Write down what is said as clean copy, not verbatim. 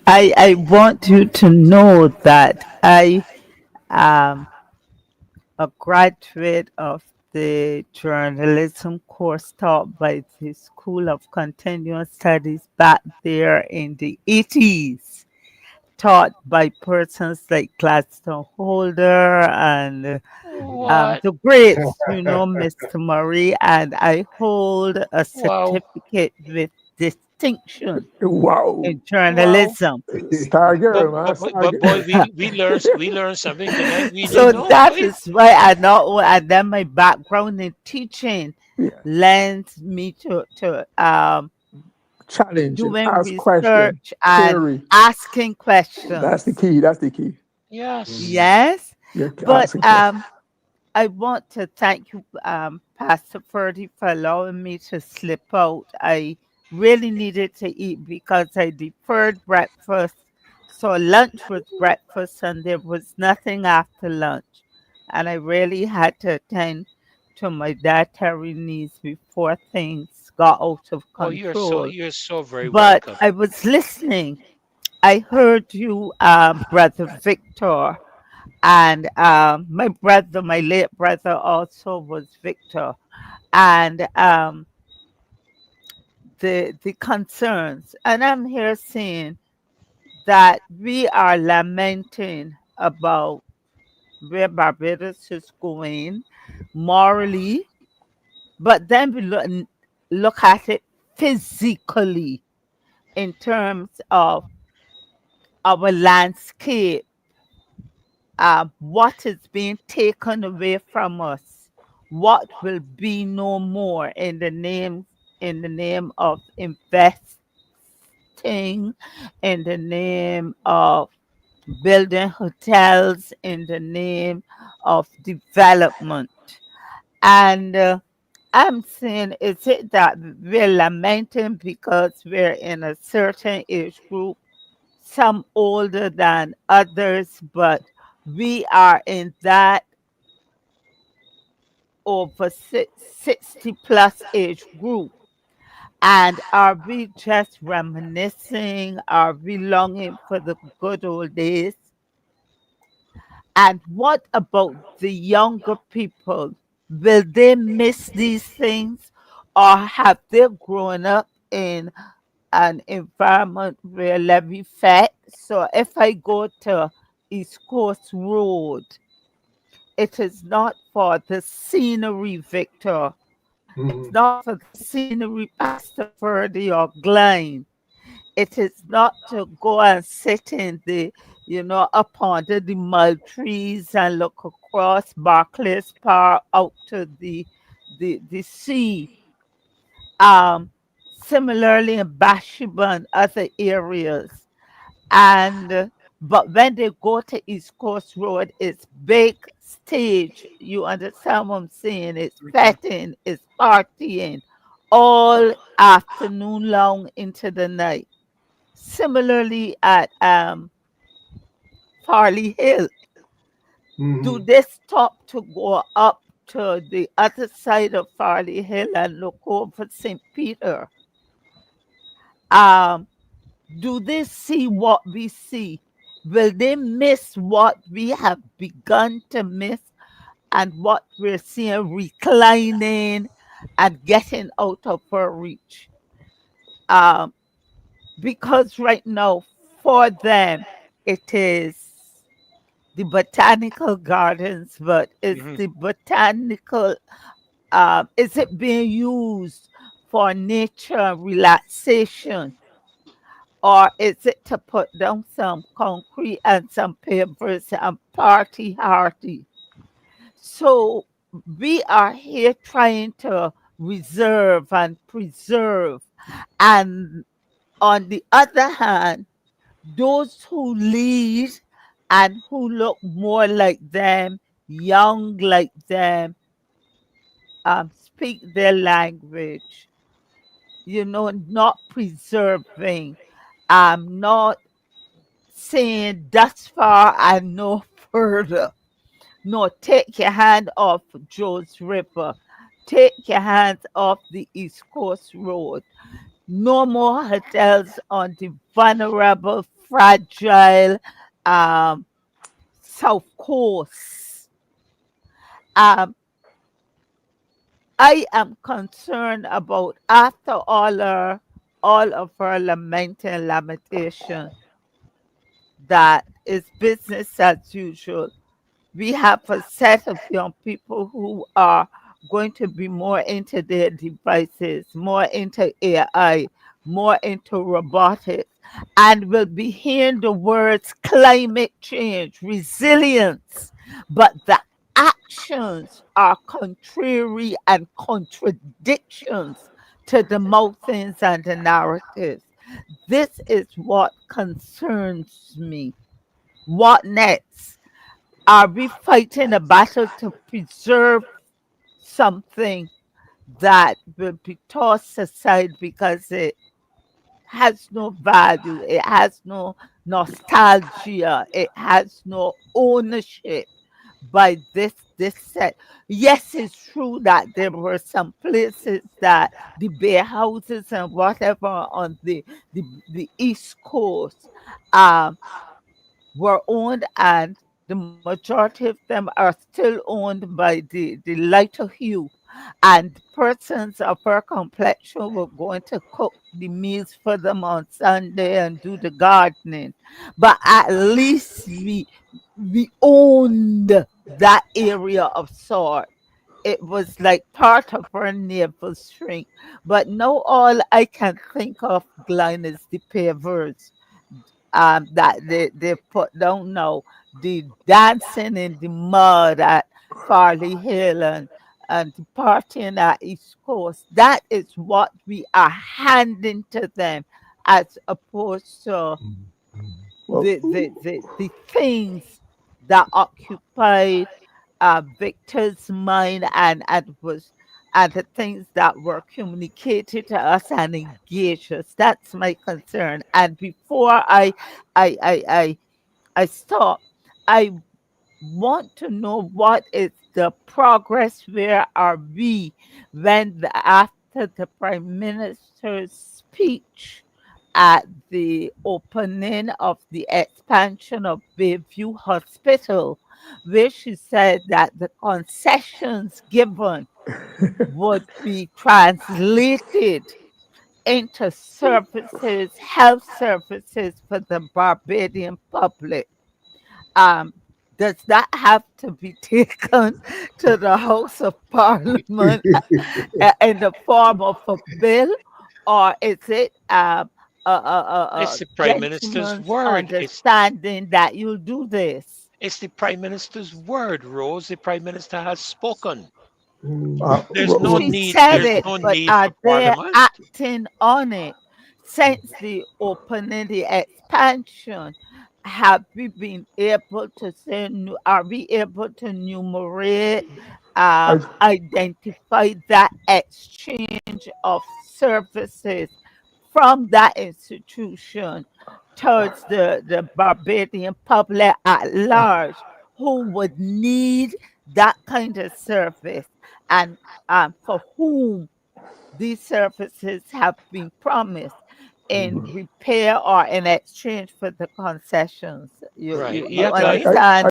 I want you to know that I am a graduate of the journalism course taught by the School of Continuing Studies back there in the 80s, taught by persons like Gladstone Holder and What? the greats, Mr. Murray, and I hold a Wow. certificate with distinction Wow. in Wow. journalism. Star But girl, man. but but, Star but boy, girl. we learned something tonight we So didn't know. that Boy. is why I know, and then my background in teaching Yeah. lends me to Challenging. doing Ask question. research and Query. asking That's the questions. key. That's the key. Yes. Yes, You're but asking questions. I want to thank you, Pastor Ferdy, for allowing me to slip out. I really needed to eat because I deferred breakfast. So lunch was breakfast and there was nothing after lunch. And I really had to attend to my dietary needs before things got out of Oh, control. you're so very But welcome. I was listening. I heard you, Brother Victor, and my brother, my late brother, also was Victor, and the concerns. And I'm here saying that we are lamenting about where Barbados is going morally, but then we look at it physically in terms of our landscape, what is being taken away from us, what will be no more in the name of investing, in the name of building hotels, in the name of development. And I'm saying, is it that we're lamenting because we're in a certain age group, some older than others, but we are in that over 60 plus age group. And are we just reminiscing? Are we longing for the good old days? And what about the younger people? Will they miss these things? Or have they grown up in an environment where levee fed? So if I go to East Coast Road, it is not for the scenery, Victor. It's Mhm. not for the scenery, Pastor Ferdy or Glenn. It is not to go and sit in up under the mud trees and look across Barclays Park out to the sea. Um, Similarly in Bathsheba and other areas. And but when they go to East Coast Road, it's big stage. You understand what I'm saying? It's fetting, it's partying all afternoon long into the night. Similarly at Farley Hill, do Mhm. they stop to go up to the other side of Farley Hill and look over St. Peter? Um, do they see what we see? Will they miss what we have begun to miss and what we're seeing reclining and getting out of our reach? Um, because right now, for them, it is the botanical gardens, but is Mhm. the botanical, is it being used for nature relaxation? Or is it to put down some concrete and some pavers and party hardy? So we are here trying to reserve and preserve. And on the other hand, those who lead and who look more like them, young like them, speak their language, not preserving, not saying thus far and no further. No, take your hand off Joe's River. Take your hands off the East Coast Road. No more hotels on the vulnerable fragile um, South Coast. Um, I am concerned about after all of our lamenting lamentation that is business as usual. We have a set of young people who are going to be more into their devices, more into AI, more into robotics, and will be hearing the words climate change, resilience, but the actions are contrary and contradictions to the mountains and the narratives. This is what concerns me. What next? Are we fighting a battle to preserve something that will be tossed aside because it has no value, it has no nostalgia, it has no ownership by this set? Yes, it's true that there were some places that the bear houses and whatever on the East Coast um were owned, and the majority of them are still owned by the lighter hue. And persons of her complexion were going to cook the meals for them on Sunday and do the gardening. But at least we owned that area of sort. It was like part of our naval strength. But now all I can think of, Glenn, is the pavers that they put down now, the dancing in the mud at Farley Hill and the partying at East Coast. That is what we are handing to them as opposed to Well, the things that occupied Victor's mind and the things that were communicated to us and engaged us. That's my concern. And before I I I, I stop, I want to know what is the progress, where are we when after the prime minister's speech at the opening of the expansion of Bayview Hospital, where she said that the concessions given would be translated into services, health services for the Barbadian public. um, does that have to be taken to the House of Parliament in the form of a bill, or is it It's the Prime Minister's gentleman's word. understanding that you'll do this? It's the Prime Minister's word, Rose. The Prime Minister has spoken. There's no She need. said There's it, no but need for are they Parliament. acting on it since the opening, the expansion? Have we been able to say, are we able to enumerate, I, identify that exchange of services from that institution towards the Barbadian public at large who would need that kind of service, and for whom these services have been promised in repair or in exchange for the concessions. Right. You Yeah, I, Glenn. I, understand?